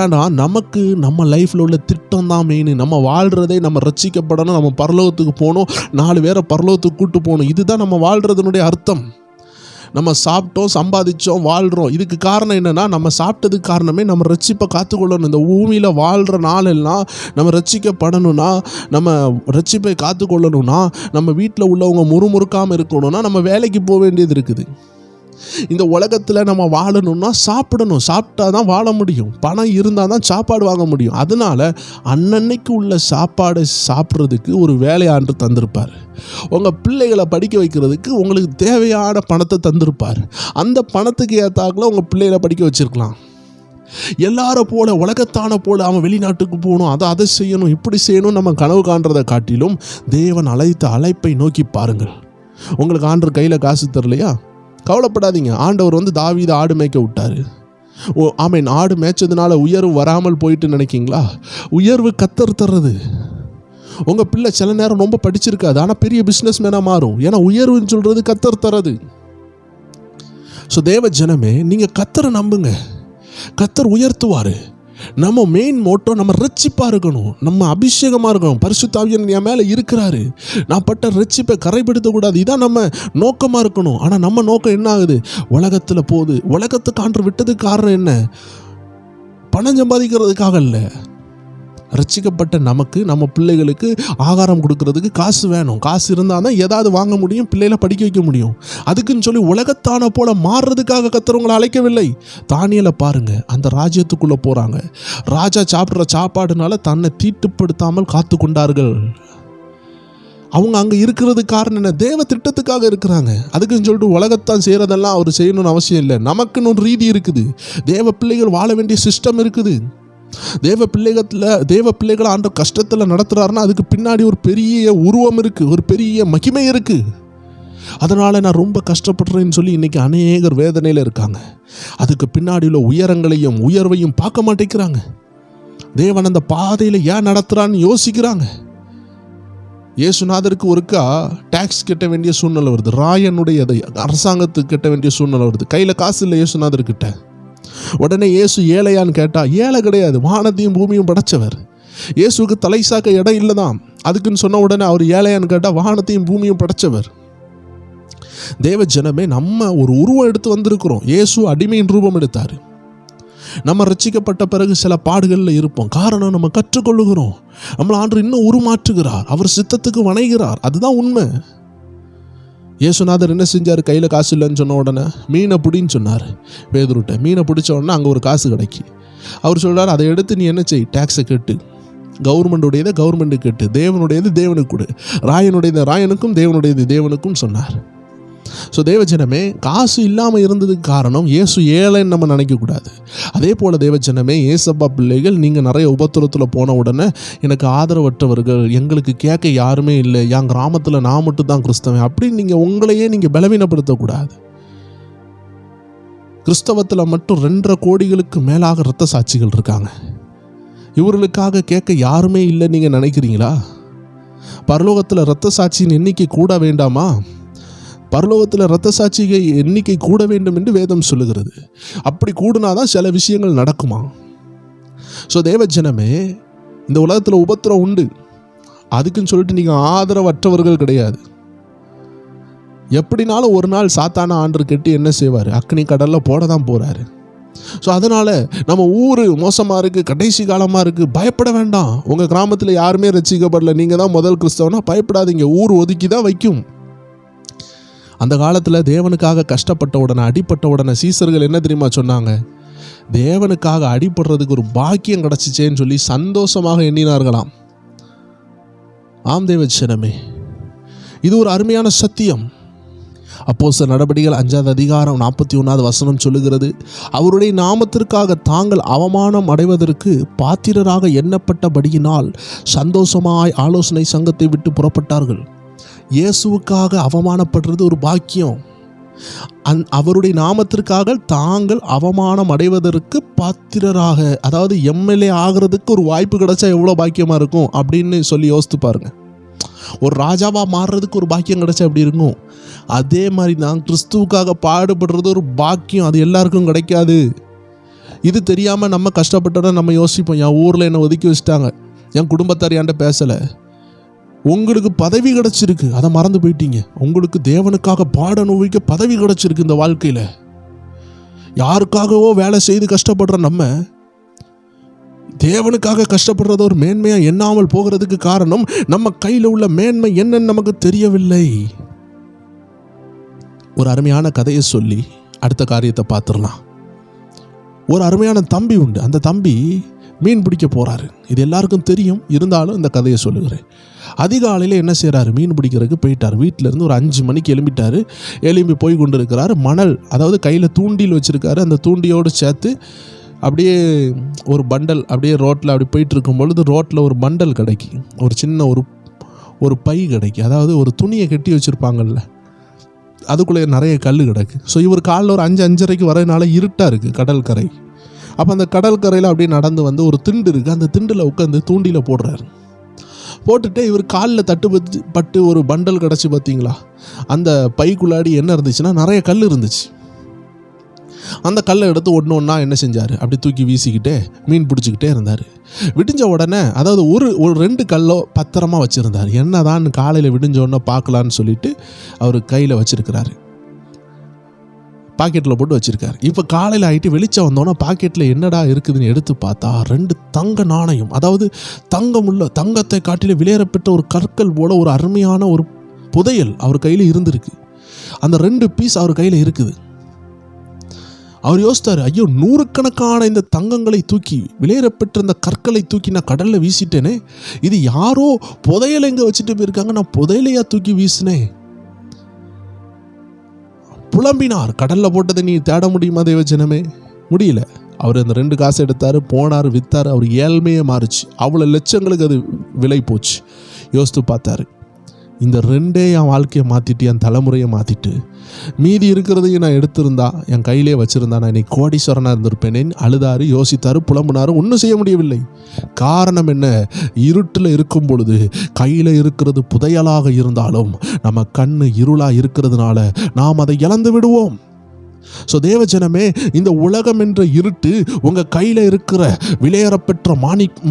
ஏன்னா நமக்கு நம்ம லைஃப்பில் உள்ள திட்டம் தான் மெயின். நம்ம வாழ்கிறதே நம்ம ரட்சிக்கப்படணும், நம்ம பரலோகத்துக்கு போகணும், 4 பேரை பரலோகத்துக்கு கூட்டு போகணும். இதுதான் நம்ம வாழ்கிறதுனுடைய அர்த்தம். நம்ம சாப்பிட்டோம், சம்பாதிச்சோம், வாழ்கிறோம். இதுக்கு காரணம் என்னென்னா, நம்ம சாப்பிட்டதுக்கு காரணமே நம்ம ரட்சிப்பை காத்துக்கொள்ளணும். இந்த பூமியில் வாழ்கிற நாளெல்லாம் நம்ம ரட்சிக்கப்படணும்னா, நம்ம ரட்சிப்பை காத்துக்கொள்ளணும்னா, நம்ம வீட்டில் உள்ளவங்க முறுமுறுக்காமல் இருக்கணும்னா நம்ம வேலைக்கு போக வேண்டியது இருக்குது. இந்த உலகத்தில் நம்ம வாழணும்னா சாப்பிடணும், சாப்பிட்டா தான் வாழ முடியும். பணம் இருந்தால் தான் சாப்பாடு வாங்க முடியும். அதனால் அன்னன்னைக்கு உள்ள சாப்பாடை சாப்பிட்றதுக்கு ஒரு வேலையாண்டு தந்திருப்பார். உங்கள் பிள்ளைகளை படிக்க வைக்கிறதுக்கு உங்களுக்கு தேவையான பணத்தை தந்திருப்பார். அந்த பணத்துக்கு ஏற்றாக்குல உங்கள் பிள்ளைகளை படிக்க வச்சுருக்கலாம். எல்லாரும் போல உலகத்தான போல அவன் வெளிநாட்டுக்கு போகணும், அதை செய்யணும், இப்படி செய்யணும் நம்ம கனவு காண்றதை காட்டிலும் தேவன் அழைத்த அழைப்பை நோக்கி பாருங்கள். உங்களுக்கு ஆண்டவர் கையில் காசு தரலையா? கவலைப்படாதீங்க. ஆண்டவர் தாவீதை ஆடு மேய்க்க விட்டார். ஆமேன். ஆடு மேய்ச்சதுனால உயர்வு வராமல் போயிட்டு நினைக்கிங்களா? உயர்வு கர்த்தர் தர்றது. உங்கள் பிள்ளை சில நேரம் ரொம்ப படிச்சிருக்காது, ஆனால் பெரிய பிஸ்னஸ் மேனாக மாறும். ஏன்னா உயர்வுன்னு சொல்கிறது கர்த்தர் தர்றது. ஸோ தேவ ஜனமே, நீங்கள் கர்த்தரை நம்புங்க, கர்த்தர் உயர்த்துவார். நம்ம மெயின் மோட்டோ நம்ம ரட்சிப்பாக இருக்கணும், நம்ம அபிஷேகமாக இருக்கணும். பரிசுத்த ஆவியானவர் என் மேலே இருக்கிறாரு, நான் பட்ட ரட்சிப்பை கரைப்படுத்தக்கூடாது, இதான் நம்ம நோக்கமாக இருக்கணும். ஆனால் நம்ம நோக்கம் என்ன ஆகுது? உலகத்தில் போகுது. உலகத்துக்கு ஆண்டவர் விட்டதுக்கு காரணம் என்ன? பணம் சம்பாதிக்கிறதுக்காக இல்லை. ரட்சிக்கப்பட்ட நமக்கு, நம்ம பிள்ளைகளுக்கு ஆகாரம் கொடுக்கறதுக்கு காசு வேணும். காசு இருந்தால் தான் ஏதாவது வாங்க முடியும், பிள்ளைகளை படிக்க வைக்க முடியும். அதுக்குன்னு சொல்லி உலகத்தான போல மாறுறதுக்காக கர்த்தர் அழைக்கவில்லை. தானியேலை பாருங்க, அந்த ராஜ்யத்துக்குள்ளே போகிறாங்க. ராஜா சாப்பிட்ற சாப்பாடுனால தன்னை தீட்டுப்படுத்தாமல் காத்து கொண்டார்கள். அவங்க அங்கே இருக்கிறதுக்கு காரணம் என்ன? தேவ திட்டத்துக்காக இருக்கிறாங்க. அதுக்குன்னு சொல்லிட்டு உலகத்தான் செய்கிறதெல்லாம் அவர் செய்யணும்னு அவசியம் இல்லை. நமக்குன்னு ஒரு ரீதி இருக்குது. தேவ பிள்ளைகள் வாழ வேண்டிய சிஸ்டம் இருக்குது. தேவ பிள்ளைகளை ஆண்ட கஷ்டத்தில் நடத்துகிறாருன்னா அதுக்கு பின்னாடி ஒரு பெரிய உருவம் இருக்குது, ஒரு பெரிய மகிமை இருக்குது. அதனால் நான் ரொம்ப கஷ்டப்படுறேன்னு சொல்லி இன்றைக்கி அநேகர் வேதனையில் இருக்காங்க. அதுக்கு பின்னாடி உள்ள உயர்வையும் பார்க்க மாட்டேங்கிறாங்க. தேவன் அந்த பாதையில் ஏன் நடத்துகிறான்னு யோசிக்கிறாங்க. இயேசுநாதருக்கு ஒருக்கா டேக்ஸ் கட்ட வேண்டிய சூழ்நிலை வருது. ராயனுடைய அரசாங்கத்துக்கு கட்ட வேண்டிய சூழ்நிலை வருது. கையில் காசு இல்லை இயேசுநாதர்கிட்ட. உடனே இயேசு ஏழையான்னு கேட்டா, ஏழை கிடையாது, வானத்தையும் பூமியும் படைச்சவர். இயேசுக்கு தலை சாக்க இடம் இல்லை தான். அதுக்குன்னு சொன்ன உடனே அவர் ஏழையான்னு கேட்டால் வானத்தையும் பூமியும் படைச்சவர். தேவ ஜனமே, நம்ம ஒரு உருவம் எடுத்து வந்திருக்கிறோம். இயேசு அடிமையின் ரூபம் எடுத்தார். நம்ம ரட்சிக்கப்பட்ட பிறகு சில பாடுகளில் இருப்போம். காரணம், நம்ம கற்றுக்கொள்ளுகிறோம். நம்மளை ஆண்டவர் இன்னும் உருமாற்றுகிறார், அவர் சித்தத்துக்கு வணைகிறார். அதுதான் உண்மை. இயேசுநாதர் என்ன செஞ்சார்? கையில் காசு இல்லைன்னு சொன்ன உடனே மீனை பிடின்னு சொன்னார் பேதுருட்ட. மீனை பிடிச்ச உடனே அங்கே ஒரு காசு கிடைக்கி. அவர் சொல்கிறார், அதை எடுத்து நீ என்ன செய், டேக்ஸை கட்டு. கவர்மெண்ட்டுடையதை கவர்மெண்ட்டுக்கு கட்டு, தேவனுடையது தேவனுக்கு கொடு, ராயனுடையது ராயனுக்கும் தேவனுடையது தேவனுக்கும் சொன்னார். ஸோ தேவஜனமே, காசு இல்லாமல் இருந்ததுக்கு காரணம் இயேசு ஏழைன்னு நம்ம நினைக்கக்கூடாது. அதே போல் தேவஜனமே, ஏசப்பா பிள்ளைகள், நீங்கள் நிறைய உபத்திரத்தில் போன உடனே எனக்கு ஆதரவற்றவர்கள், எங்களுக்கு கேட்க யாருமே இல்லை, என் கிராமத்தில் நான் மட்டும் தான் கிறிஸ்தவன் அப்படின்னு நீங்கள் உங்களையே நீங்கள் பலவீனப்படுத்தக்கூடாது. கிறிஸ்தவத்தில் மட்டும் 2.5 கோடிகளுக்கு மேலாக இரத்த சாட்சிகள் இருக்காங்க. இவர்களுக்காக கேட்க யாருமே இல்லை நீங்கள் நினைக்கிறீங்களா? பரலோகத்தில் இரத்த சாட்சியின் எண்ணிக்கை கூட வேண்டாமா? பரலோகத்தில் இரத்த சாட்சிகை எண்ணிக்கை கூட வேண்டும் என்று வேதம் சொல்லுகிறது. அப்படி கூடுனாதான் சில விஷயங்கள் நடக்குமா. ஸோ தேவஜனமே, இந்த உலகத்தில் உபத்திரம் உண்டு. அதுக்குன்னு சொல்லிட்டு நீங்கள் ஆதரவற்றவர்கள் கிடையாது. எப்படினாலும் ஒரு நாள் சாத்தான ஆண்டர் கெட்டி என்ன செய்வார்? அக்னி கடலில் போட தான் போகிறாரு. ஸோ அதனால் நம்ம ஊர் மோசமாக இருக்குது, கடைசி காலமாக இருக்குது, பயப்பட வேண்டாம். உங்கள் கிராமத்தில் யாருமே ரட்சிக்கப்படல, நீங்கள் தான் முதல் கிறிஸ்தவனா, பயப்படாதீங்க. ஊர் ஒதுக்கி தான் வைக்கும். அந்த காலத்தில் தேவனுக்காக கஷ்டப்பட்ட உடனே, அடிப்பட்ட உடனே சீசர்கள் என்ன தெரியுமா சொன்னாங்க? தேவனுக்காக அடிபடுறதுக்கு ஒரு பாக்கியம் கிடச்சிச்சேன்னு சொல்லி சந்தோஷமாக எண்ணினார்களாம். ஆம் தேவஜனமே, இது ஒரு அருமையான சத்தியம். அப்போஸ்தலர் நடபடிகள் 5ஆம் அதிகாரம் 41ஆவது வசனம் சொல்லுகிறது, அவருடைய நாமத்திற்காக தாங்கள் அவமானம் அடைவதற்கு பாத்திரராக எண்ணப்பட்டபடியினால் சந்தோஷமாய் ஆலோசனை சங்கத்தை விட்டு புறப்பட்டார்கள். இயேசுவுக்காக அவமானப்படுறது ஒரு பாக்கியம். அவருடைய நாமத்திற்காக தாங்கள் அவமானம் அடைவதற்கு பாத்திரராக, அதாவது எம்எல்ஏ ஆகிறதுக்கு ஒரு வாய்ப்பு கிடைச்சா எவ்வளோ பாக்கியமாக இருக்கும் அப்படின்னு சொல்லி யோசித்து பாருங்க. ஒரு ராஜாவாக மாறுறதுக்கு ஒரு பாக்கியம் கிடைச்சா எப்படி இருக்கும்? அதே மாதிரி தான் கிறிஸ்துவுக்காக பாடுபடுறது ஒரு பாக்கியம். அது எல்லாருக்கும் கிடைக்காது. இது தெரியாமல் நம்ம கஷ்டப்பட்டோன்னா நம்ம யோசிப்போம், என் ஊரில் என்னை ஒதுக்கி வச்சுட்டாங்க, என் குடும்பத்தார் என்கிட்ட பேசலை. உங்களுக்கு பதவி கிடச்சிருக்கு, அதை மறந்து போயிட்டீங்க. உங்களுக்கு தேவனுக்காக பாட நோவிக்க பதவி கிடச்சிருக்கு. இந்த வாழ்க்கையில் யாருக்காகவோ வேலை செய்து கஷ்டப்படுற நம்ம தேவனுக்காக கஷ்டப்படுறத ஒரு மேன்மையாக எண்ணாமல் போகிறதுக்கு காரணம், நம்ம கையில் உள்ள மேன்மை என்னன்னு நமக்கு தெரியவில்லை. ஒரு அருமையான கதையை சொல்லி அடுத்த காரியத்தை பார்த்துடலாம். ஒரு அருமையான தம்பி உண்டு. அந்த தம்பி மீன் பிடிக்க போகிறாரு. இது எல்லாருக்கும் தெரியும், இருந்தாலும் இந்த கதையை சொல்லுகிறேன். அதிகாலையில் என்ன செய்கிறாரு? மீன் பிடிக்கிறதுக்கு போயிட்டார். வீட்டிலேருந்து ஒரு 5 மணிக்கு எழும்பி போய் கொண்டு இருக்கிறார். மணல், அதாவது கையில் தூண்டில் வச்சுருக்காரு. அந்த தூண்டியோடு சேர்த்து அப்படியே ஒரு பண்டல் அப்படியே ரோட்டில் அப்படி போயிட்டு இருக்கும் பொழுது ரோட்டில் ஒரு பண்டல் கிடைக்கி, ஒரு சின்ன ஒரு பை கிடைக்கி, அதாவது ஒரு துணியை கட்டி வச்சுருப்பாங்கல்ல, அதுக்குள்ளே நிறைய கல் கிடக்கு. ஸோ இவர் காலையில் ஒரு 5-5:30 வரதுனால இருட்டாக இருக்குது கடற்கரை. அப்போ அந்த கடற்கரையில் அப்படியே நடந்து வந்து ஒரு திண்டு இருக்குது, அந்த திண்டில் உட்காந்து தூண்டியில் போடுறாரு. போட்டுட்டு இவர் காலில் பட்டு ஒரு பண்டல் கிடச்சி. பார்த்தீங்களா, அந்த பைக்குள்ளாடி என்ன இருந்துச்சுன்னா நிறைய கல் இருந்துச்சு. அந்த கல்லை எடுத்து ஒன்று ஒன்றா என்ன செஞ்சார்? அப்படி தூக்கி வீசிக்கிட்டே மீன் பிடிச்சிக்கிட்டே இருந்தார். விடிஞ்ச உடனே, அதாவது ஒரு 2 கல்லோ பத்திரமா வச்சுருந்தார். என்னதான் காலையில் விடிஞ்ச உடனே பார்க்கலான்னு சொல்லிட்டு அவர் கையில் வச்சுருக்கிறாரு, பாக்கெட்டில் போட்டு வச்சுருக்காரு. இப்போ காலையில் ஆகிட்டு வெளிச்சம் வந்தோன்னா பாக்கெட்டில் என்னடா இருக்குதுன்னு எடுத்து பார்த்தா 2 தங்க நாணயம், அதாவது தங்கத்தை காட்டிலே விலையேறப்பட்ட ஒரு கற்கள் போல ஒரு அருமையான ஒரு புதையல் அவர் கையில் இருந்திருக்கு. அந்த 2 பீஸ் அவர் கையில் இருக்குது. அவர் யோசித்தார், ஐயோ, 100கணக்கான இந்த தங்கங்களை தூக்கி, விலையேறப்பட்ட இந்த கற்களை தூக்கி நான் கடலில் வீசிட்டேனே, இது யாரோ புதையலை எங்கே வச்சுட்டு போயிருக்காங்க, நான் புதையலையா தூக்கி வீசினேன். புலம்பினார். கடலில் போட்டதை நீ தேட முடியுமா தேவஜனமே? முடியல. அவர் அந்த 2 காசு எடுத்தார், போனார், விற்றார். அவர் ஏழ்மையே மாறுச்சு. அவ்வளோ லட்சங்களுக்கு அது விலை போச்சு. யோசித்து பார்த்தாரு, இந்த 2 என் வாழ்க்கையை மாற்றிட்டு, என் தலைமுறையை மாற்றிட்டு, மீதி இருக்கிறதையும் நான் எடுத்திருந்தா, என் கையிலே வச்சுருந்தா, நான் இன்னைக்கு கோடீஸ்வரனாக இருந்திருப்பேனே. அழுதாரு, யோசித்தார், புலம்புனாரு. ஒன்றும் செய்ய முடியவில்லை. காரணம் என்ன? இருட்டில் இருக்கும் பொழுது கையில் இருக்கிறது புதையலாக இருந்தாலும் நம்ம கண்ணு இருளாக இருக்கிறதுனால நாம் அதை இழந்து விடுவோம். ஸோ தேவஜனமே, இந்த உலகம் என்ற இருட்டு உங்கள் கையில் இருக்கிற விலையேறப்பெற்ற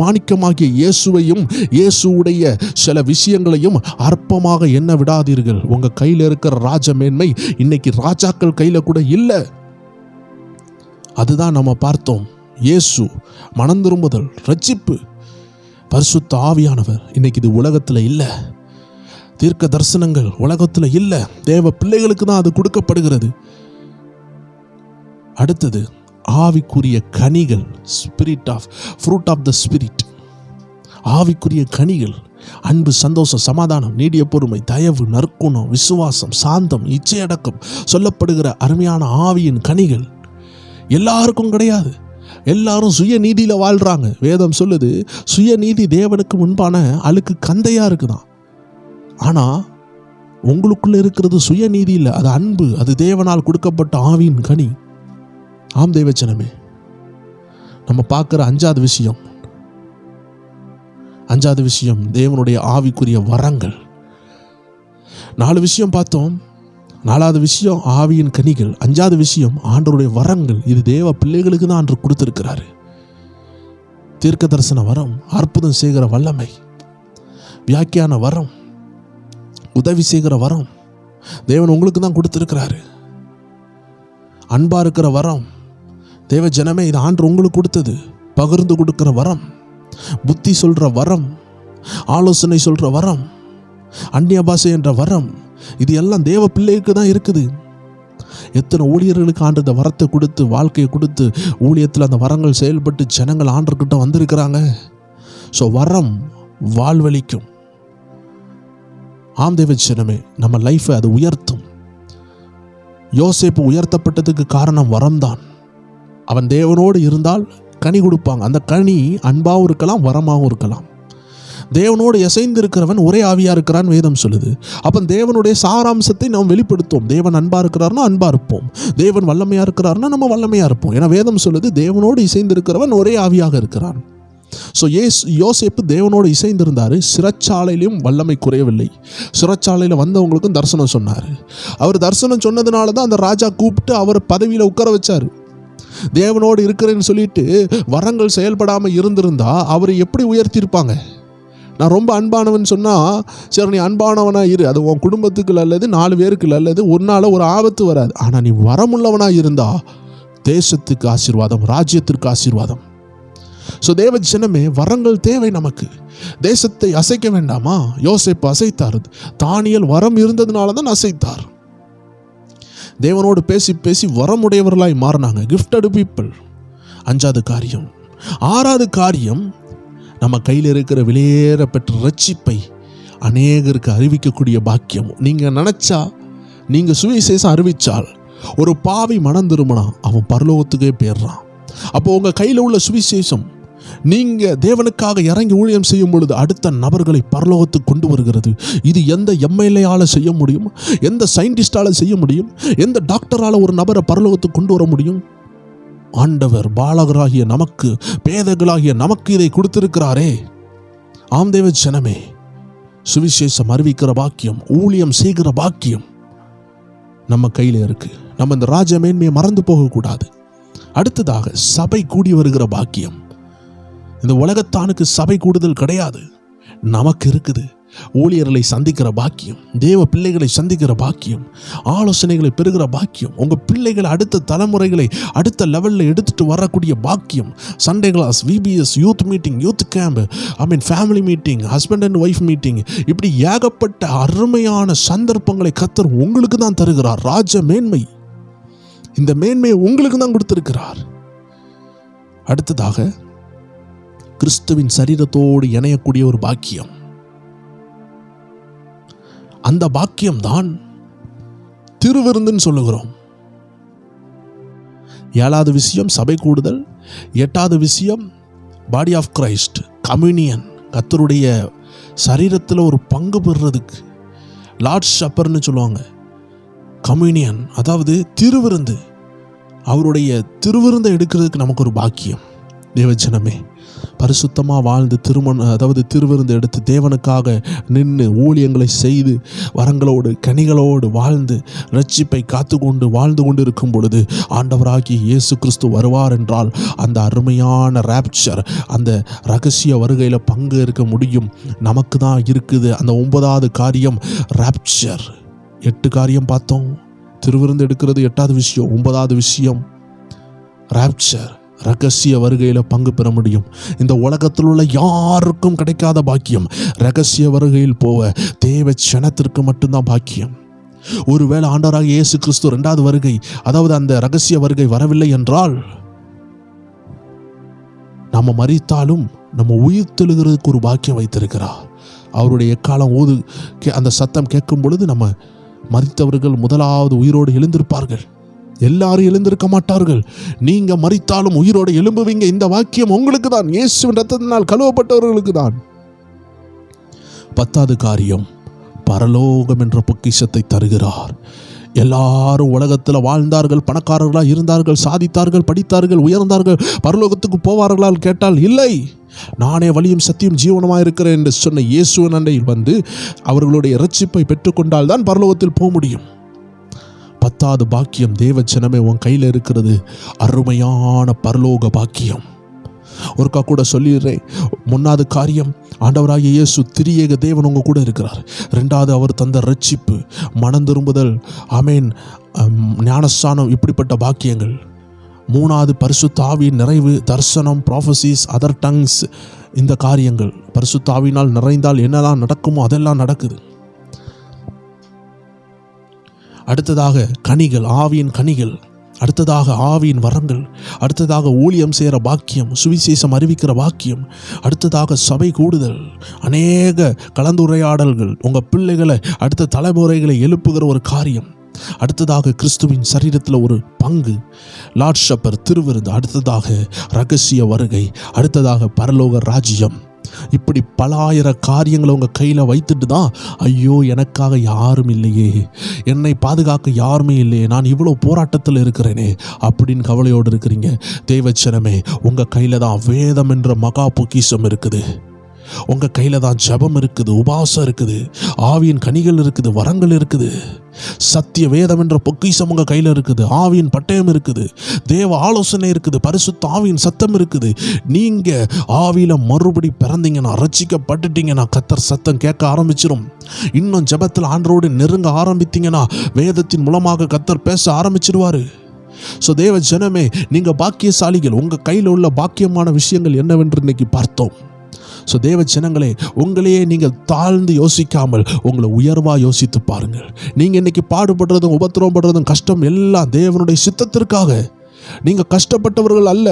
மாணிக்கமாகிய இயேசுவையும் இயேசுவுடைய சில விஷயங்களையும் அற்பமாக எண்ண விடாதீர்கள். உங்கள் கையில் இருக்கிற ராஜ மேன்மை இன்னைக்கு ராஜாக்கள் கையில் கூட இல்லை. அதுதான் நம்ம பார்த்தோம். இயேசு, மனம் திரும்புதல், ரட்சிப்பு, பரிசுத்த ஆவியானவர் இன்னைக்கு இது உலகத்தில் இல்லை. தீர்க்க தரிசனங்கள் உலகத்தில் இல்லை. தேவ பிள்ளைகளுக்கு தான் அது கொடுக்கப்படுகிறது. அடுத்தது ஆவிக்குரிய கனிகள், ஃப்ரூட் ஆஃப் த ஸ்பிரிட். ஆவிக்குரிய கனிகள் அன்பு, சந்தோஷம், சமாதானம், நீடிய பொறுமை, தயவு, நற்குணம், விசுவாசம், சாந்தம், இச்சையடக்கம் சொல்லப்படுகிற அருமையான ஆவியின் கனிகள் எல்லாருக்கும் கிடையாது. எல்லாரும் சுய நீதியில் வாழ்கிறாங்க. வேதம் சொல்லுது, சுயநீதி தேவனுக்கு முன்பான அழுக்கு கந்தையாக இருக்குதான். ஆனால் உங்களுக்குள்ள இருக்கிறது சுயநீதி இல்லை, அது அன்பு, அது தேவனால் கொடுக்கப்பட்ட ஆவியின் கனி. ஆம் தேவச்சனமே, நம்ம பார்க்குற 5வது விஷயம் தேவனுடைய ஆவிக்குரிய வரங்கள். 4 விஷயம் பார்த்தோம். 4வது விஷயம் ஆவியின் கனிகள். 5வது விஷயம் ஆண்டவருடைய வரங்கள். இது தேவ பிள்ளைகளுக்கு தான் ஆண்டு கொடுத்திருக்கிறாரு. தீர்க்க தரிசன வரம், அற்புதம் செய்கிற வல்லமை, வியாக்கியான வரம், உதவி செய்கிற வரம் தேவன் உங்களுக்கு தான் கொடுத்திருக்கிறாரு. அன்பா இருக்கிற வரம் தேவ ஜனமே, இது ஆண்டு உங்களுக்கு கொடுத்தது. பகிர்ந்து கொடுக்கிற வரம், புத்தி சொல்ற வரம், ஆலோசனை சொல்ற வரம், அந்நிய பாஷை என்ற வரம், இது எல்லாம் தேவ பிள்ளைக்கு தான் இருக்குது. எத்தனை ஊழியர்களுக்கு ஆண்டு இந்த வரத்தை கொடுத்து, வாழ்க்கையை கொடுத்து, ஊழியத்தில் அந்த வரங்கள் செயல்பட்டு ஜனங்கள் ஆண்டர்கிட்ட வந்திருக்கிறாங்க. ஸோ வரம் வாழ்வழிக்கும். ஆம் தேவ ஜனமே, நம்ம லைஃபை அது உயர்த்தும். யோசேப்பு உயர்த்தப்பட்டதுக்கு காரணம் வரம்தான். அவன் தேவனோடு இருந்தால் கனி கொடுப்பாங்க. அந்த கனி அன்பாகவும் இருக்கலாம், வரமாகவும் இருக்கலாம். தேவனோடு இசைந்து இருக்கிறவன் ஒரே ஆவியா இருக்கிறான் வேதம் சொல்லுது. அப்போ தேவனுடைய சாராம்சத்தை நாம் வெளிப்படுத்துவோம். தேவன் அன்பா இருக்கிறார்னா அன்பா இருப்போம், தேவன் வல்லமையா இருக்கிறார்னா நம்ம வல்லமையா இருப்போம். ஏன்னா வேதம் சொல்லுது தேவனோடு இசைந்து இருக்கிறவன் ஒரே ஆவியாக இருக்கிறான். ஸோ யோசேப்பு தேவனோடு இசைந்திருந்தார். சிறைச்சாலையிலும் வல்லமை குறையவில்லை. சிறைச்சாலையில் வந்தவங்களுக்கும் தரிசனம் சொன்னார். அவர் தரிசனம் சொன்னதுனால தான் அந்த ராஜா கூப்பிட்டு அவர் பதவியில் உட்கார வச்சார். தேவனோடு இருக்கிறேன்னு சொல்லிட்டு வரங்கள் செயல்படாமல் இருந்திருந்தா அவரை எப்படி உயர்த்தியிருப்பாங்க? நான் ரொம்ப அன்பானவன் சொன்னால், சரி நீ அன்பானவனாக இரு, அது உன் குடும்பத்துக்கு அல்லது 4 பேருக்கு அல்லது ஒரு நாள் ஒரு ஆபத்து வராது. ஆனால் நீ வரமுள்ளவனாக இருந்தா தேசத்துக்கு ஆசீர்வாதம், ராஜ்யத்திற்கு ஆசீர்வாதம். ஸோ தேவ ஜனமே, வரங்கள் தேவை நமக்கு. தேசத்தை அசைக்க வேண்டாமா? யோசேப்பு அசைத்தார். தானியேல் வரம் இருந்ததுனால தான் அசைத்தார். தேவனோடு பேசி பேசி வரமுடையவர்களாய் மாறினாங்க. Gifted people. 5வது காரியம். 6வது காரியம், நம்ம கையில் இருக்கிற விலையேற பெற்ற ரட்சிப்பை அநேகருக்கு அறிவிக்கக்கூடிய பாக்கியம். நீங்கள் நினச்சா, நீங்கள் சுவிசேஷம் அறிவித்தால், ஒரு பாவி மனம் திரும்பினா அவன் பரலோகத்துக்கே போயிடுறான். அப்போ உங்கள் கையில் உள்ள சுவிசேஷம் நீங்கள் தேவனுக்காக இறங்கி ஊழியம் செய்யும் பொழுது அடுத்த நபர்களை பரலோகத்துக்கு கொண்டு வருகிறது. இது எந்த எம்எல்ஏயால் செய்ய முடியும்? எந்த சயின்டிஸ்டால் செய்ய முடியும்? எந்த டாக்டரால் ஒரு நபரை பரலோகத்துக்கு கொண்டு வர முடியும்? ஆண்டவர் பாலகராகிய நமக்கு, பேதைகளாகிய நமக்கு இதை கொடுத்திருக்கிறாரே. ஆம் தேவ ஜனமே, சுவிசேஷம் அறிவிக்கிற பாக்கியம், ஊழியம் செய்கிற பாக்கியம் நம்ம கையில் இருக்கு. நம்ம இந்த ராஜ மேன்மையை மறந்து போகக்கூடாது. அடுத்ததாக சபை கூடி வருகிற பாக்கியம். இந்த உலகத்தானுக்கு சபை கூடுதல் கிடையாது, நமக்கு இருக்குது. ஊழியர்களை சந்திக்கிற பாக்கியம், தேவ பிள்ளைகளை சந்திக்கிற பாக்கியம், ஆலோசனைகளை பெறுகிற பாக்கியம், உங்கள் பிள்ளைகளை அடுத்த தலைமுறைகளை அடுத்த லெவலில் எடுத்துட்டு வரக்கூடிய பாக்கியம். Sunday class, VBS, youth meeting, youth camp, family meeting, husband and wife meeting, இப்படி ஏகப்பட்ட அருமையான சந்தர்ப்பங்களை கர்த்தர் உங்களுக்கு தான் தருகிறார். ராஜ மேன்மை, இந்த மேன்மையை உங்களுக்கு தான் கொடுத்திருக்கிறார். அடுத்ததாக கிறிஸ்துவின் சரீரத்தோடு இணையக்கூடிய ஒரு பாக்கியம். அந்த பாக்கியம் தான் திருவிருந்துன்னு சொல்லுகிறோம். 7வது விஷயம் சபை கூடுதல். 8வது விஷயம் பாடி ஆஃப் கிரைஸ்ட், கம்யூனியன். கர்த்தருடைய சரீரத்தில் ஒரு பங்கு பெறுறதுக்கு லார்ட்ஸ் சப்பர்னு சொல்லுவாங்க. கம்யூனியன் அதாவது திருவிருந்து. அவருடைய திருவிருந்தை எடுக்கிறதுக்கு நமக்கு ஒரு பாக்கியம். தேவஜனமே, பரிசுத்தமாக வாழ்ந்து திருவிருந்து எடுத்து தேவனுக்காக நின்று ஊழியங்களை செய்து வரங்களோடு கனிகளோடு வாழ்ந்து ரட்சிப்பை காத்து வாழ்ந்து கொண்டு இருக்கும் பொழுது ஆண்டவராகிய இயேசு கிறிஸ்து வருவார் என்றால் அந்த அருமையான ராப்சர், அந்த ரகசிய வருகையில் பங்கு இருக்க முடியும். நமக்கு தான் இருக்குது. அந்த 9வது காரியம் ராப்சர். 8 காரியம் பார்த்தோம். திருவிருந்து எடுக்கிறது 8வது விஷயம். 9வது விஷயம் ராப்சர், ரகசிய வருகையில் பங்கு பெற முடியும். இந்த உலகத்தில் உள்ள யாருக்கும் கிடைக்காத பாக்கியம். ரகசிய வருகையில் போக தேவ ஜனத்திற்கு மட்டும்தான் பாக்கியம். ஒருவேளை ஆண்டவராகிய இயேசு கிறிஸ்து 2வது வருகை, அதாவது அந்த ரகசிய வருகை வரவில்லை என்றால் நம்ம மரித்தாலும் நம்ம உயிர் தெழுகிறதுக்கு ஒரு பாக்கியம் வைத்திருக்கிறார். அவருடைய எக்காலம் அந்த சத்தம் கேட்கும் பொழுது நம்ம மரித்தவர்கள் முதலாவது உயிரோடு எழுந்திருப்பார்கள். எல்லாரும் எழுந்திருக்க மாட்டார்கள். நீங்க மரித்தாலும் உயிரோடு எழும்புவீங்க. இந்த வாக்கியம் உங்களுக்கு தான், இயேசுவின் இரத்தத்தினால் கழுவப்பட்டவர்களுக்கு தான். 10வது காரியம் பரலோகம் என்ற பொக்கிஷத்தை தருகிறார். எல்லாரும் உலகத்தில் வாழ்ந்தார்கள், பணக்காரர்களாக இருந்தார்கள், சாதித்தார்கள், படித்தார்கள், உயர்ந்தார்கள். பரலோகத்துக்கு போவார்களால் கேட்டால் இல்லை. நானே வழியும் சத்தியம் ஜீவனமாக இருக்கிறேன் என்று சொன்ன இயேசுவின் அண்டையில் வந்து அவர்களுடைய இரட்சிப்பை பெற்றுக்கொண்டால் தான் பரலோகத்தில் போக முடியும். 10வது பாக்கியம் தேவ ஜனமே உன் கையில் இருக்கிறது அருமையான பரலோக பாக்கியம். ஒருக்கா கூட சொல்லிடுறேன். 1வது காரியம், ஆண்டவராகிய இயேசு திரியேக தேவன் உங்க கூட இருக்கிறார். 2வது அவர் தந்த ரட்சிப்பு, மனம் திரும்புதல், ஆமேன், ஞானஸ்தானம், இப்படிப்பட்ட பாக்கியங்கள். 3வது பரிசுத்த ஆவியின் நிறைவு, தரிசனம், ப்ராஃபசிஸ், அதர் டங்ஸ், இந்த காரியங்கள். பரிசுத்த ஆவியினால் நிறைந்தால் என்னெல்லாம் நடக்குமோ அதெல்லாம் நடக்குது. அடுத்ததாக கனிகள், ஆவியின் கனிகள். அடுத்ததாக ஆவியின் வரங்கள். அடுத்ததாக ஊழியம் செய்கிற பாக்கியம், சுவிசேஷம் அறிவிக்கிற பாக்கியம். அடுத்ததாக சபை கூடுதல், அநேக கலந்துரையாடல்கள், உங்கள் பிள்ளைகளை அடுத்த தலைமுறைகளை எழுப்புகிற ஒரு காரியம். அடுத்ததாக கிறிஸ்துவின் சரீரத்தில் ஒரு பங்கு, லார்ட் ஷப்பர், திருவிருந்து. அடுத்ததாக ரகசிய வருகை. அடுத்ததாக பரலோக ராஜ்யம். இப்படி பல ஆயிர காரியங்களை உங்கள் கையில் வைத்துட்டு தான், ஐயோ எனக்காக யாரும் இல்லையே, என்னை பாதுகாக்க யாருமே இல்லையே, நான் இவ்வளோ போராட்டத்தில் இருக்கிறேனே அப்படின்னு கவலையோடு இருக்கிறீங்க. தேவச்சனமே, உங்கள் கையில் தான் வேதம் என்ற மகா பொக்கிஷம் இருக்குது. உங்கள் கையில் தான் ஜெபம் இருக்குது, உபாசம் இருக்குது, ஆவியின் கனிகள் இருக்குது, வரங்கள் இருக்குது, சத்திய வேதம் என்ற பொக்கிஷம் உங்கள் கையில் இருக்குது, ஆவியின் பட்டயம் இருக்குது, தேவ ஆலோசனை இருக்குது, பரிசுத்த ஆவியின் சத்தம் இருக்குது. நீங்கள் ஆவியில் மறுபடி பிறந்தீங்கன்னா, ரட்சிக்கப்பட்டுட்டீங்கன்னா, கர்த்தர் சத்தம் கேட்க ஆரம்பிச்சிடும். இன்னும் ஜெபத்தில் ஆண்டவரோடு நெருங்க ஆரம்பித்தீங்கன்னா, வேதத்தின் மூலமாக கர்த்தர் பேச ஆரம்பிச்சிடுவார். ஸோ தேவ ஜனமே, நீங்கள் பாக்கியசாலிகள். உங்கள் கையில் உள்ள பாக்கியமான விஷயங்கள் என்னவென்று இன்னைக்கு பார்த்தோம். ஸோ தேவ ஜனங்களே, உங்களையே நீங்கள் தாழ்ந்து யோசிக்காமல் உங்களை உயர்வாக யோசித்து பாருங்கள். நீங்கள் இன்னைக்கு பாடுபடுறதும் உபத்திரவம் படுறதும் கஷ்டம் எல்லாம் தேவனுடைய சித்தத்திற்காக. நீங்கள் கஷ்டப்பட்டவர்கள் அல்ல.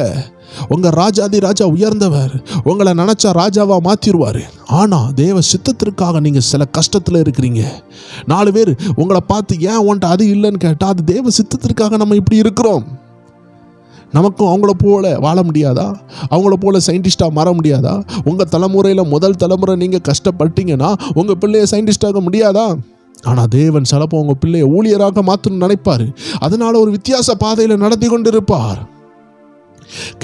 உங்கள் ராஜாதி ராஜா உயர்ந்தவர், உங்களை நினச்சா ராஜாவாக மாற்றிடுவார். ஆனால் தேவ சித்தத்திற்காக நீங்கள் சில கஷ்டத்தில் இருக்கிறீங்க. 4 பேர் உங்களை பார்த்து ஏன் உன்ட்ட அது இல்லைன்னு கேட்டால், அது தேவ சித்தத்திற்காக நம்ம இப்படி இருக்கிறோம். நமக்கும் அவங்கள போல வாழ முடியாதா? அவங்கள போல சயின்டிஸ்டாக மாற முடியாதா? உங்கள் தலைமுறையில் முதல் தலைமுறை நீங்கள் கஷ்டப்பட்டீங்கன்னா உங்கள் பிள்ளையை சயின்டிஸ்டாக முடியாதா? ஆனால் தேவன் சிலப்போ உங்கள் பிள்ளையை ஊழியராக மாற்றணும்னு நினைப்பார். அதனால் ஒரு வித்தியாச பாதையில் நடத்தி கொண்டு இருப்பார்.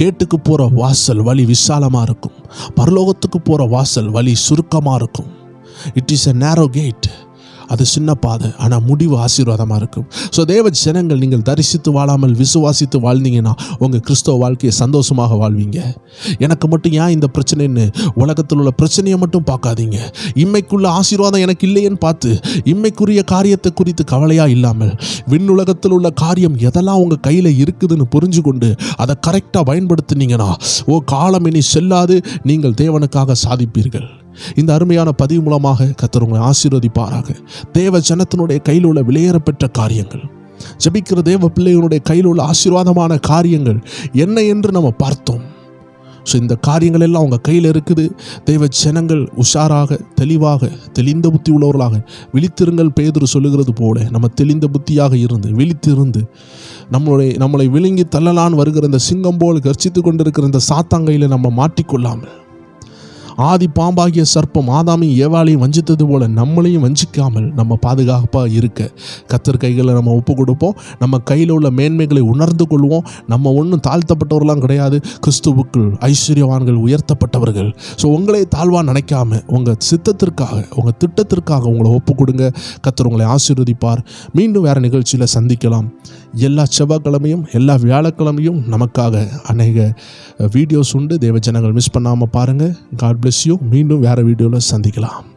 கேட்டுக்கு போகிற வாசல் வழி விசாலமாக இருக்கும், பரலோகத்துக்கு போகிற வாசல் வழி சுருக்கமாக இருக்கும். இட் இஸ் எ நேரோ கேட். அது சின்ன பாதை, ஆனால் முடிவு ஆசீர்வாதமாக இருக்கும். ஸோ தேவ ஜனங்கள், நீங்கள் தரிசித்து வாழாமல் விசுவாசித்து வாழ்ந்தீங்கன்னா உங்கள் கிறிஸ்தவ வாழ்க்கையை சந்தோஷமாக வாழ்வீங்க. எனக்கு மட்டும் ஏன் இந்த பிரச்சனைன்னு உலகத்தில் உள்ள பிரச்சனையை மட்டும் பார்க்காதீங்க. இம்மைக்குள்ள ஆசீர்வாதம் எனக்கு இல்லையேன்னு பார்த்து இம்மைக்குரிய காரியத்தை குறித்து கவலையாக இல்லாமல், விண்ணுலகத்தில் உள்ள காரியம் எதெல்லாம் உங்கள் கையில் இருக்குதுன்னு புரிஞ்சு கொண்டு அதை கரெக்டாக பயன்படுத்தினீங்கன்னா, காலம் இனி செல்லாது, நீங்கள் தேவனுக்காக சாதிப்பீர்கள். இந்த அருமையான பதிவு மூலமாக கர்த்தர் உங்களை ஆசீர்வதிப்பாராக. தேவ ஜனத்தினுடைய கையில் உள்ள விலையேறப்பெற்ற காரியங்கள், ஜெபிக்கிற தேவ பிள்ளைகளுடைய கையில் உள்ள ஆசீர்வாதமான காரியங்கள் என்ன என்று நம்ம பார்த்தோம். ஸோ இந்த காரியங்கள் எல்லாம் உங்கள் கையில் இருக்குது. தேவ ஜனங்கள் உஷாராக, தெளிவாக, தெளிந்த புத்தி உள்ளவர்களாக விழித்திருங்கள். பேதுரு சொல்லுகிறது போல நம்ம தெளிந்த புத்தியாக இருந்து விழித்திருந்து நம்மளை விழுங்கி தள்ளலான்னு வருகிற இந்த சிங்கம் போல் கர்ச்சித்து கொண்டிருக்கிற இந்த சாத்தாங்கையில் நம்ம மாட்டிக்கொள்ளாமல், ஆதி பாம்பாகிய சர்ப்பம் ஆதாமையும் ஏவாளையும் வஞ்சித்தது போல நம்மளையும் வஞ்சிக்காமல் நம்ம பாதுகாப்பாக இருக்க கர்த்தர் கைகளை நம்ம ஒப்பு கொடுப்போம். நம்ம கையில் உள்ள மேன்மைகளை உணர்ந்து கொள்வோம். நம்ம ஒன்றும் தாழ்த்தப்பட்டவர்களாம் கிடையாது. கிறிஸ்துவுக்குள் ஐஸ்வர்யவான்கள், உயர்த்தப்பட்டவர்கள். ஸோ உங்களே தாழ்வாக நினைக்காம உங்கள் சித்தத்திற்காக, உங்கள் திட்டத்திற்காக உங்களை ஒப்பு கொடுங்க. கர்த்தர் உங்களை ஆசீர்வதிப்பார். மீண்டும் வேறு நிகழ்ச்சியில் சந்திக்கலாம். எல்லா செவ்வாய்க்கிழமையும் எல்லா வியாழக்கிழமையும் நமக்காக அநேக வீடியோஸ் உண்டு. தேவ ஜனங்கள் மிஸ் பண்ணாமல் பாருங்கள். God bless you. மீண்டும் வேறு வீடியோவில் சந்திக்கலாம்.